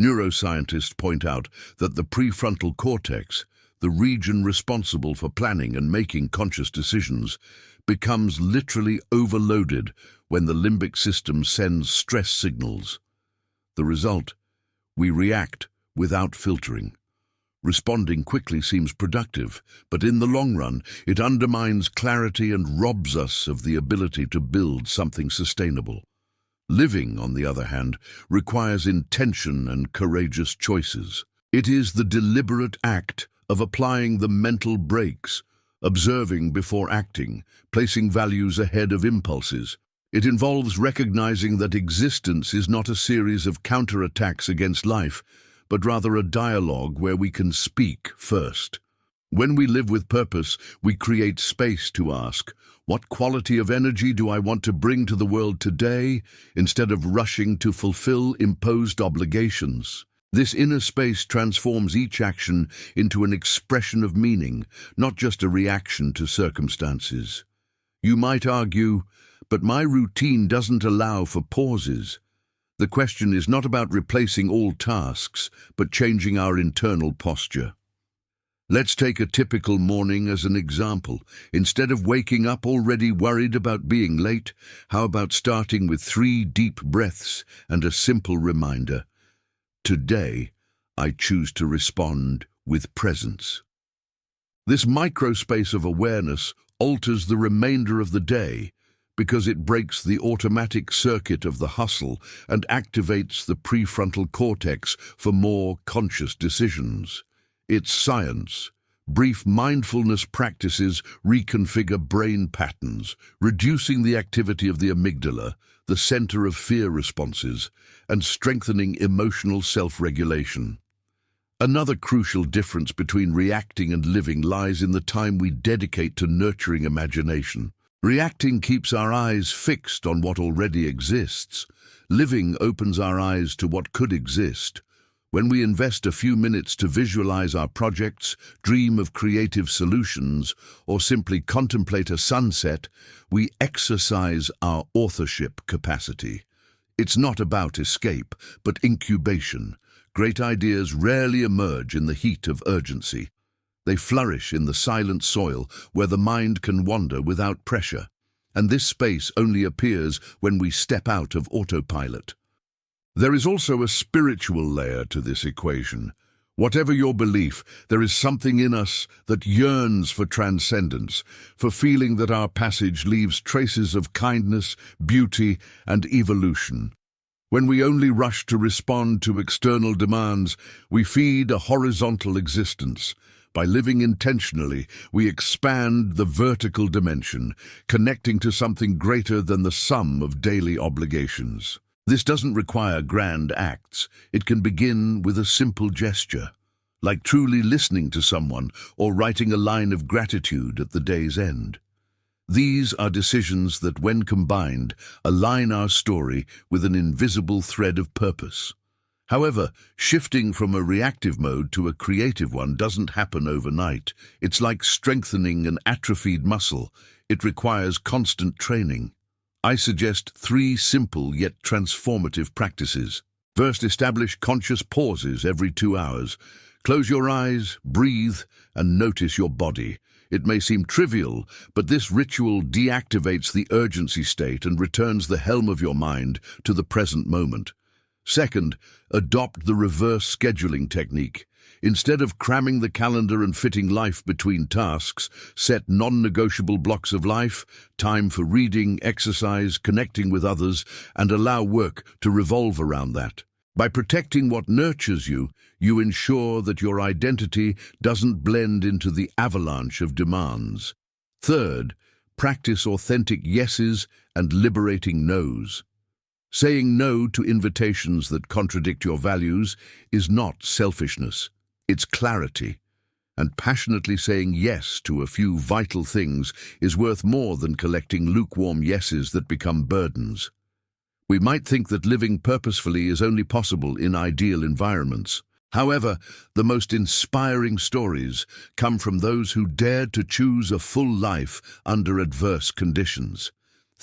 Neuroscientists point out that the prefrontal cortex, the region responsible for planning and making conscious decisions, becomes literally overloaded when the limbic system sends stress signals. The result? We react without filtering. Responding quickly seems productive, but in the long run, it undermines clarity and robs us of the ability to build something sustainable. Living, on the other hand, requires intention and courageous choices. It is the deliberate act of applying the mental brakes, observing before acting, placing values ahead of impulses. It involves recognizing that existence is not a series of counterattacks against life, but rather a dialogue where we can speak first. When we live with purpose, we create space to ask, what quality of energy do I want to bring to the world today, instead of rushing to fulfill imposed obligations? This inner space transforms each action into an expression of meaning, not just a reaction to circumstances. You might argue, but my routine doesn't allow for pauses. The question is not about replacing all tasks, but changing our internal posture. Let's take a typical morning as an example. Instead of waking up already worried about being late, how about starting with 3 deep breaths and a simple reminder? Today, I choose to respond with presence. This microspace of awareness alters the remainder of the day because it breaks the automatic circuit of the hustle and activates the prefrontal cortex for more conscious decisions. It's science. Brief mindfulness practices reconfigure brain patterns, reducing the activity of the amygdala, the center of fear responses, and strengthening emotional self-regulation. Another crucial difference between reacting and living lies in the time we dedicate to nurturing imagination. Reacting keeps our eyes fixed on what already exists. Living opens our eyes to what could exist. When we invest a few minutes to visualize our projects, dream of creative solutions, or simply contemplate a sunset, we exercise our authorship capacity. It's not about escape, but incubation. Great ideas rarely emerge in the heat of urgency. They flourish in the silent soil where the mind can wander without pressure. And this space only appears when we step out of autopilot. There is also a spiritual layer to this equation. Whatever your belief, there is something in us that yearns for transcendence, for feeling that our passage leaves traces of kindness, beauty, and evolution. When we only rush to respond to external demands, we feed a horizontal existence. By living intentionally, we expand the vertical dimension, connecting to something greater than the sum of daily obligations. This doesn't require grand acts. It can begin with a simple gesture, like truly listening to someone or writing a line of gratitude at the day's end. These are decisions that, when combined, align our story with an invisible thread of purpose. However, shifting from a reactive mode to a creative one doesn't happen overnight. It's like strengthening an atrophied muscle. It requires constant training. I suggest 3 simple yet transformative practices. First, establish conscious pauses every 2 hours. Close your eyes, breathe, and notice your body. It may seem trivial, but this ritual deactivates the urgency state and returns the helm of your mind to the present moment. Second, adopt the reverse scheduling technique. Instead of cramming the calendar and fitting life between tasks, set non-negotiable blocks of life, time for reading, exercise, connecting with others, and allow work to revolve around that. By protecting what nurtures you, you ensure that your identity doesn't blend into the avalanche of demands. Third, practice authentic yeses and liberating noes. Saying no to invitations that contradict your values is not selfishness, it's clarity. And passionately saying yes to a few vital things is worth more than collecting lukewarm yeses that become burdens. We might think that living purposefully is only possible in ideal environments. However, the most inspiring stories come from those who dared to choose a full life under adverse conditions.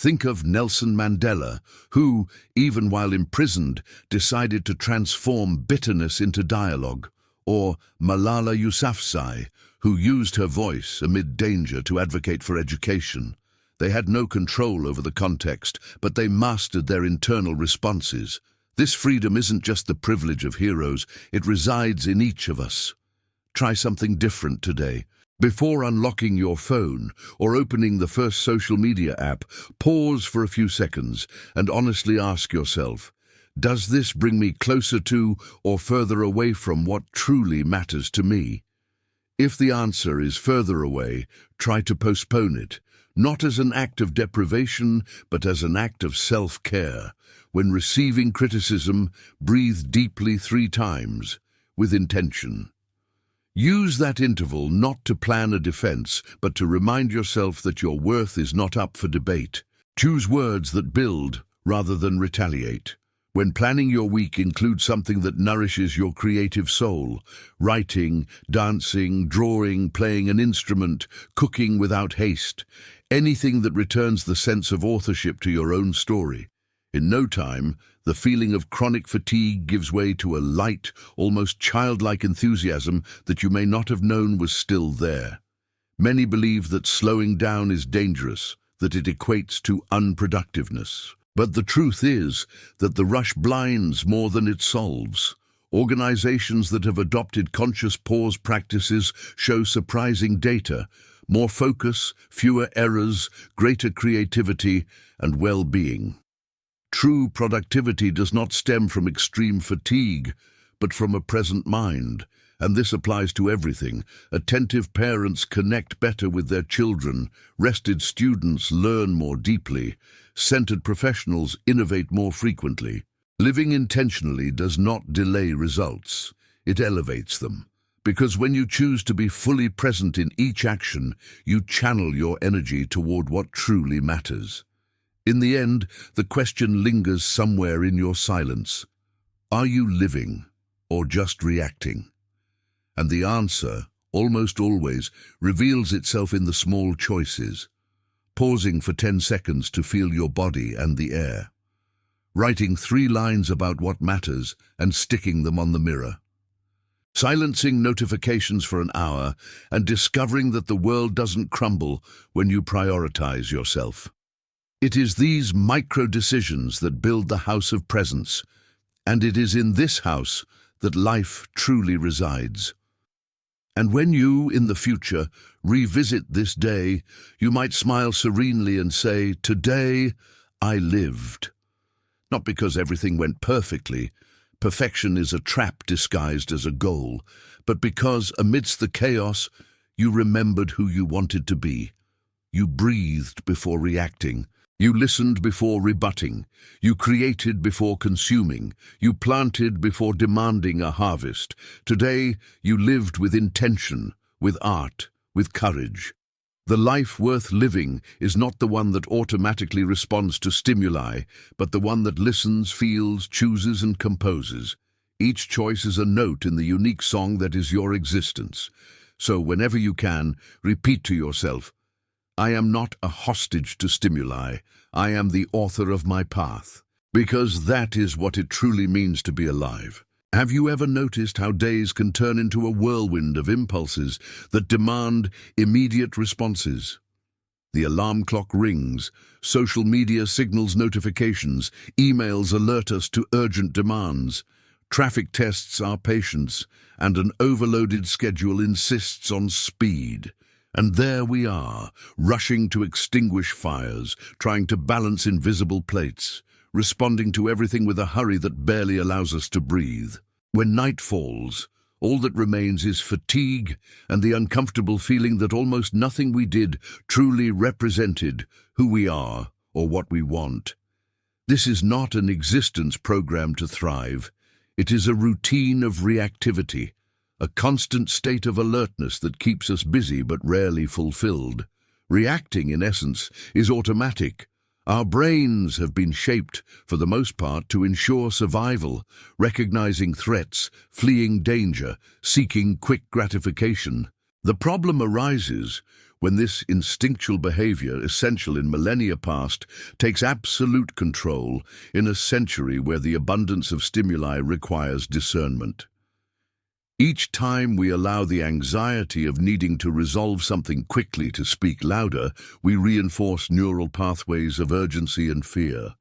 Think of Nelson Mandela, who, even while imprisoned, decided to transform bitterness into dialogue, or Malala Yousafzai, who used her voice amid danger to advocate for education. They had no control over the context, but they mastered their internal responses. This freedom isn't just the privilege of heroes, it resides in each of us. Try something different today. Before unlocking your phone or opening the first social media app, pause for a few seconds and honestly ask yourself, does this bring me closer to or further away from what truly matters to me? If the answer is further away, try to postpone it, not as an act of deprivation, but as an act of self-care. When receiving criticism, breathe deeply 3 times, with intention. Use that interval not to plan a defense, but to remind yourself that your worth is not up for debate. Choose words that build rather than retaliate. When planning your week, include something that nourishes your creative soul. Writing, dancing, drawing, playing an instrument, cooking without haste. Anything that returns the sense of authorship to your own story. In no time, the feeling of chronic fatigue gives way to a light, almost childlike enthusiasm that you may not have known was still there. Many believe that slowing down is dangerous, that it equates to unproductiveness. But the truth is that the rush blinds more than it solves. Organizations that have adopted conscious pause practices show surprising data: more focus, fewer errors, greater creativity, and well-being. True productivity does not stem from extreme fatigue, but from a present mind, and this applies to everything. Attentive parents connect better with their children, rested students learn more deeply, centered professionals innovate more frequently. Living intentionally does not delay results, it elevates them. Because when you choose to be fully present in each action, you channel your energy toward what truly matters. In the end, the question lingers somewhere in your silence. Are you living or just reacting? And the answer, almost always, reveals itself in the small choices. Pausing for 10 seconds to feel your body and the air. Writing 3 lines about what matters and sticking them on the mirror. Silencing notifications for an hour and discovering that the world doesn't crumble when you prioritize yourself. It is these micro-decisions that build the house of presence, and it is in this house that life truly resides. And when you, in the future, revisit this day, you might smile serenely and say, "Today, I lived." Not because everything went perfectly, perfection is a trap disguised as a goal, but because, amidst the chaos, you remembered who you wanted to be. You breathed before reacting. You listened before rebutting. You created before consuming. You planted before demanding a harvest. Today, you lived with intention, with art, with courage. The life worth living is not the one that automatically responds to stimuli, but the one that listens, feels, chooses, and composes. Each choice is a note in the unique song that is your existence. So whenever you can, repeat to yourself, "I am not a hostage to stimuli. I am the author of my path." Because that is what it truly means to be alive. Have you ever noticed how days can turn into a whirlwind of impulses that demand immediate responses? The alarm clock rings, social media signals notifications, emails alert us to urgent demands, traffic tests our patience, and an overloaded schedule insists on speed. And there we are, rushing to extinguish fires, trying to balance invisible plates, responding to everything with a hurry that barely allows us to breathe. When night falls, all that remains is fatigue and the uncomfortable feeling that almost nothing we did truly represented who we are or what we want. This is not an existence programmed to thrive. It is a routine of reactivity, a constant state of alertness that keeps us busy but rarely fulfilled. Reacting, in essence, is automatic. Our brains have been shaped, for the most part, to ensure survival, recognizing threats, fleeing danger, seeking quick gratification. The problem arises when this instinctual behavior, essential in millennia past, takes absolute control in a century where the abundance of stimuli requires discernment. Each time we allow the anxiety of needing to resolve something quickly to speak louder, we reinforce neural pathways of urgency and fear.